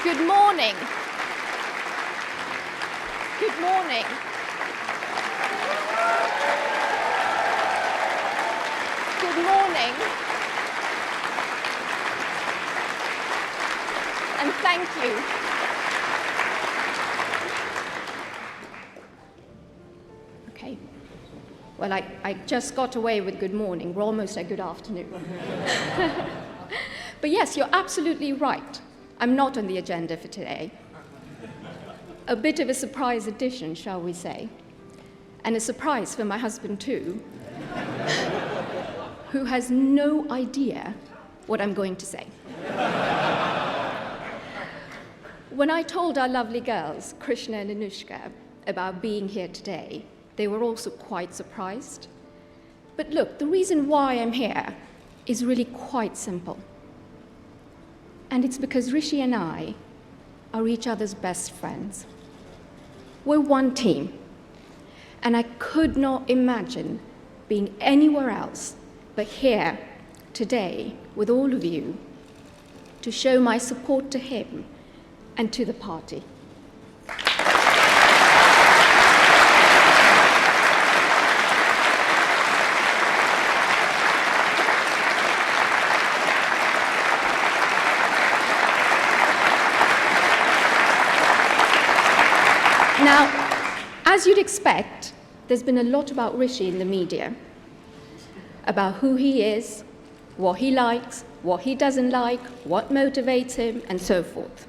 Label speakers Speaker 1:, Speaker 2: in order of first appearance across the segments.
Speaker 1: Good morning. Good morning. Good morning. And thank you. Okay. Well, I just got away with good morning. We're almost at good afternoon. But yes, you're absolutely right. I'm not on the agenda for today. A bit of a surprise addition, shall we say. And a surprise for my husband too, who has no idea what I'm going to say. When I told our lovely girls, Krishna and Anushka, about being here today, they were also quite surprised. But look, the reason why I'm here is really quite simple. And it's because Rishi and I are each other's best friends. We're one team. And I could not imagine being anywhere else but here today with all of you to show my support to him and to the party. Now, as you'd expect, there's been a lot about Rishi in the media, about who he is, what he likes, what he doesn't like, what motivates him, and so forth.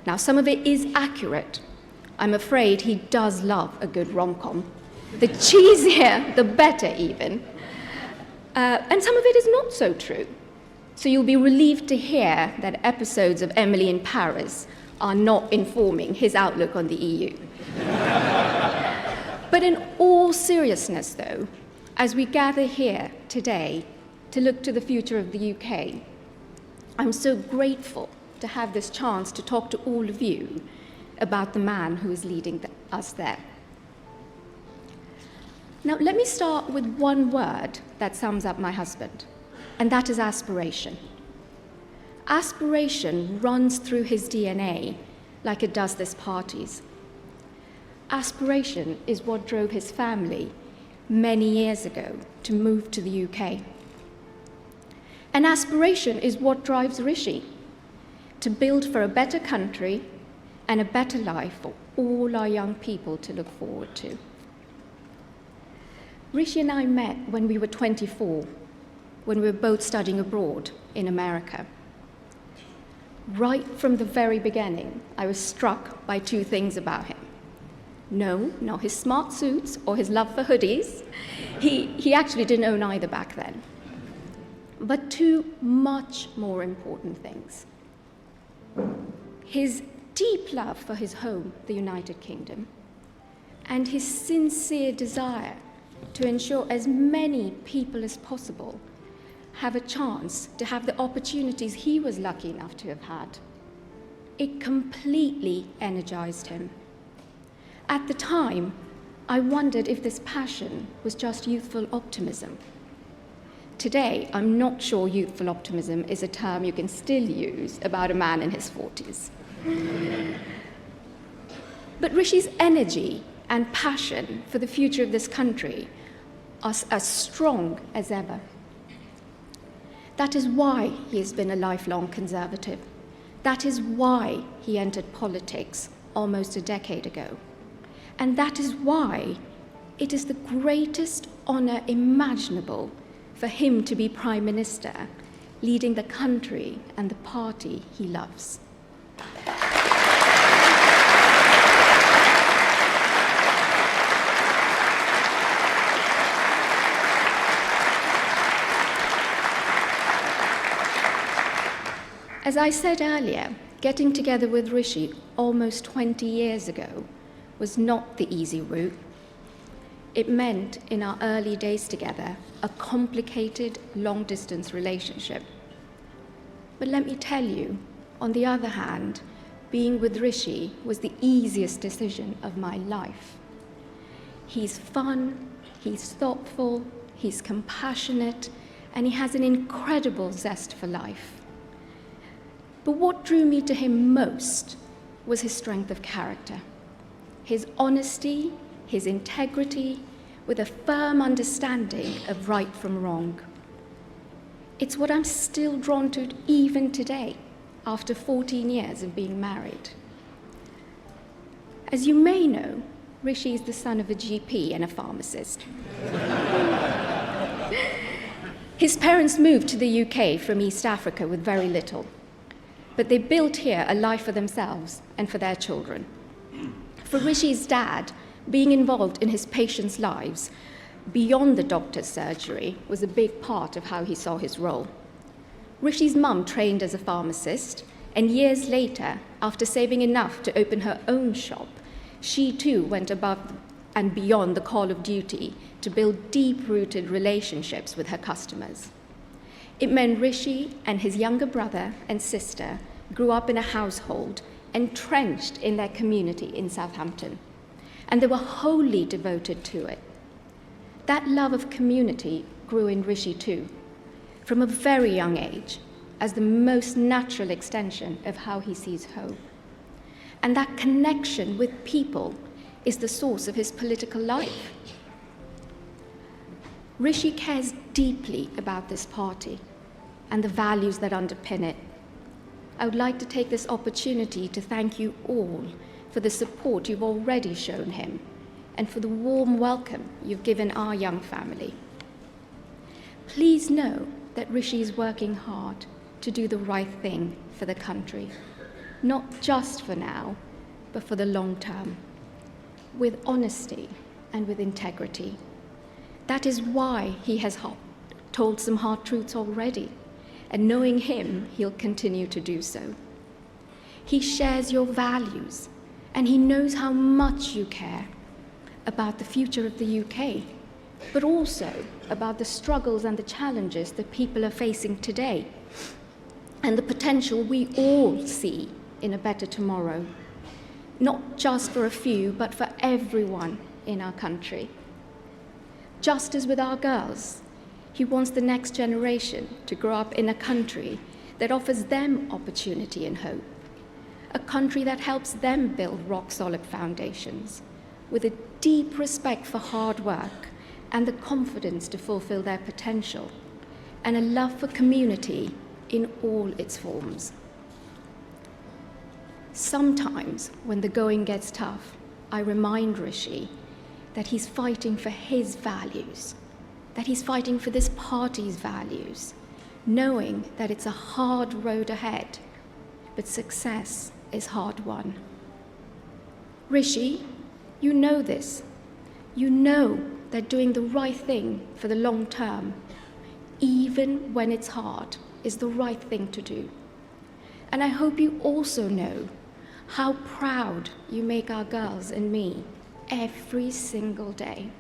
Speaker 1: Now, some of it is accurate. I'm afraid he does love a good rom-com. The cheesier, the better even. And some of it is not so true. So you'll be relieved to hear that episodes of Emily in Paris are not informing his outlook on the EU. But in all seriousness, though, as we gather here today to look to the future of the UK, I'm so grateful to have this chance to talk to all of you about the man who is leading us there. Now, let me start with one word that sums up my husband, and that is aspiration. Aspiration runs through his DNA like it does this party's. Aspiration is what drove his family many years ago to move to the UK. And aspiration is what drives Rishi to build for a better country and a better life for all our young people to look forward to. Rishi and I met when we were 24, when we were both studying abroad in America. Right from the very beginning, I was struck by two things about him. No, not his smart suits or his love for hoodies. He actually didn't own either back then. But two much more important things. His deep love for his home, the United Kingdom, and his sincere desire to ensure as many people as possible have a chance to have the opportunities he was lucky enough to have had. It completely energized him. At the time, I wondered if this passion was just youthful optimism. Today, I'm not sure youthful optimism is a term you can still use about a man in his 40s. But Rishi's energy and passion for the future of this country are as strong as ever. That is why he has been a lifelong conservative. That is why he entered politics almost a decade ago. And that is why it is the greatest honor imaginable for him to be Prime Minister, leading the country and the party he loves. As I said earlier, getting together with Rishi almost 20 years ago was not the easy route. It meant, in our early days together, a complicated, long-distance relationship. But let me tell you, on the other hand, being with Rishi was the easiest decision of my life. He's fun, he's thoughtful, he's compassionate, and he has an incredible zest for life. But what drew me to him most was his strength of character, his honesty, his integrity, with a firm understanding of right from wrong. It's what I'm still drawn to even today, after 14 years of being married. As you may know, Rishi is the son of a GP and a pharmacist. His parents moved to the UK from East Africa with very little, but they built here a life for themselves and for their children. For Rishi's dad, being involved in his patients' lives beyond the doctor's surgery was a big part of how he saw his role. Rishi's mum trained as a pharmacist, and years later, after saving enough to open her own shop, she too went above and beyond the call of duty to build deep-rooted relationships with her customers. It meant Rishi and his younger brother and sister grew up in a household entrenched in their community in Southampton, and they were wholly devoted to it. That love of community grew in Rishi too, from a very young age, as the most natural extension of how he sees home. And that connection with people is the source of his political life. Rishi cares deeply about this party and the values that underpin it. I would like to take this opportunity to thank you all for the support you've already shown him and for the warm welcome you've given our young family. Please know that Rishi is working hard to do the right thing for the country, not just for now, but for the long term, with honesty and with integrity. That is why he has told some hard truths already, and knowing him, he'll continue to do so. He shares your values, and he knows how much you care about the future of the UK, but also about the struggles and the challenges that people are facing today, and the potential we all see in a better tomorrow, not just for a few, but for everyone in our country. Just as with our girls, he wants the next generation to grow up in a country that offers them opportunity and hope, a country that helps them build rock-solid foundations, with a deep respect for hard work and the confidence to fulfill their potential, and a love for community in all its forms. Sometimes, when the going gets tough, I remind Rishi that he's fighting for his values, that he's fighting for this party's values, knowing that it's a hard road ahead, but success is hard won. Rishi, you know this. You know that doing the right thing for the long term, even when it's hard, is the right thing to do. And I hope you also know how proud you make our girls and me every single day.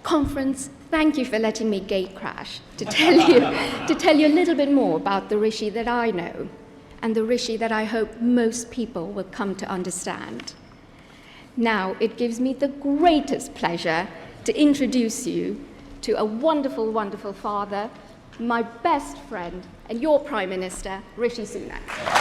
Speaker 1: Conference, thank you for letting me gate crash to tell you a little bit more about the Rishi that I know and the Rishi that I hope most people will come to understand. Now, it gives me the greatest pleasure to introduce you to a wonderful, wonderful father, my best friend, and your Prime Minister, Rishi Sunak.